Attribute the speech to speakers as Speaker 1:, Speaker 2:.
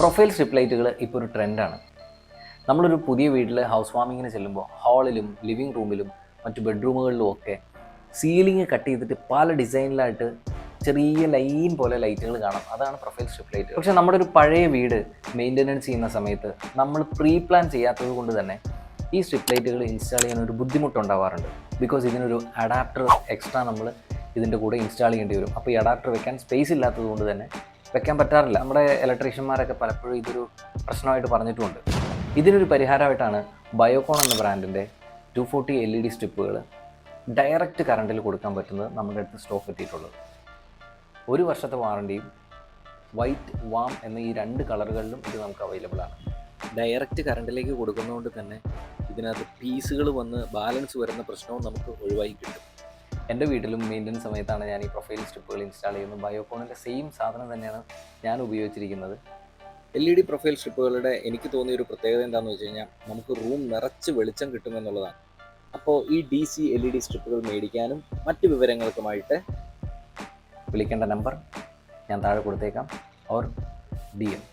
Speaker 1: Profile strip ലൈറ്റുകൾ ഇപ്പോൾ ഒരു ട്രെൻഡാണ്. നമ്മളൊരു പുതിയ വീട്ടിൽ ഹൗസ് വാമിങ്ങിന് ചെല്ലുമ്പോൾ ഹാളിലും ലിവിങ് റൂമിലും മറ്റു ബെഡ്റൂമുകളിലും ഒക്കെ സീലിംഗ് കട്ട് ചെയ്തിട്ട് പല ഡിസൈനിലായിട്ട് ചെറിയ ലൈൻ പോലെ ലൈറ്റുകൾ കാണാം. അതാണ് പ്രൊഫൈൽ സ്ട്രിപ്പ് ലൈറ്റ്. പക്ഷേ നമ്മുടെ ഒരു പഴയ വീട് മെയിൻ്റനൻസ് ചെയ്യുന്ന സമയത്ത് നമ്മൾ പ്രീ പ്ലാൻ ചെയ്യാത്തത് കൊണ്ട് തന്നെ ഈ സ്ട്രിപ്പ് ലൈറ്റുകൾ ഇൻസ്റ്റാൾ ചെയ്യാൻ ഒരു ബുദ്ധിമുട്ടുണ്ടാവാറുണ്ട്. ബിക്കോസ് ഇതിനൊരു അഡാപ്റ്റർ എക്സ്ട്രാ നമ്മൾ ഇതിൻ്റെ കൂടെ ഇൻസ്റ്റാൾ ചെയ്യേണ്ടി വരും. അപ്പോൾ ഈ അഡാപ്റ്റർ വെക്കാൻ സ്പേസ് ഇല്ലാത്തത് കൊണ്ട് തന്നെ വെക്കാൻ പറ്റാറില്ല. നമ്മുടെ ഇലക്ട്രീഷ്യന്മാരൊക്കെ പലപ്പോഴും ഇതൊരു പ്രശ്നമായിട്ട് പറഞ്ഞിട്ടുമുണ്ട്. ഇതിനൊരു പരിഹാരമായിട്ടാണ് ബയോകോൺ എന്ന ബ്രാൻഡിൻ്റെ 240 LED സ്ട്രിപ്പുകൾ ഡയറക്റ്റ് കറണ്ടിൽ കൊടുക്കാൻ പറ്റുന്നത് നമ്മുടെ അടുത്ത് സ്റ്റോക്ക് എത്തിയിട്ടുള്ളത്. 1 വർഷത്തെ വാറണ്ടിയും വൈറ്റ്, വാം എന്ന ഈ 2 കളറുകളിലും ഇത് നമുക്ക് അവൈലബിൾ ആണ്. ഡയറക്റ്റ് കറണ്ടിലേക്ക് കൊടുക്കുന്നതുകൊണ്ട് തന്നെ ഇതിനകത്ത് പീസുകൾ വന്ന് ബാലൻസ് വരുന്ന പ്രശ്നവും നമുക്ക് ഒഴിവായി കിട്ടും. എൻ്റെ വീട്ടിലും മെയിൻ്റനൻസ് സമയത്താണ് ഞാൻ ഈ പ്രൊഫൈൽ സ്ട്രിപ്പുകൾ ഇൻസ്റ്റാൾ ചെയ്യുന്നത്. ബയോകോണിൻ്റെ സെയിം സാധനം തന്നെയാണ് ഞാൻ ഉപയോഗിച്ചിരിക്കുന്നത്. LED പ്രൊഫൈൽ സ്ട്രിപ്പുകളുടെ എനിക്ക് തോന്നിയൊരു പ്രത്യേകത എന്താണെന്ന് വെച്ച് കഴിഞ്ഞാൽ നമുക്ക് റൂം നിറച്ച് വെളിച്ചം കിട്ടുമെന്നുള്ളതാണ്. അപ്പോൾ ഈ DC LED സ്ട്രിപ്പുകൾ മേടിക്കാനും മറ്റ് വിവരങ്ങൾക്കുമായിട്ട് വിളിക്കേണ്ട നമ്പർ ഞാൻ താഴെ കൊടുത്തേക്കാം, ഓർ DM.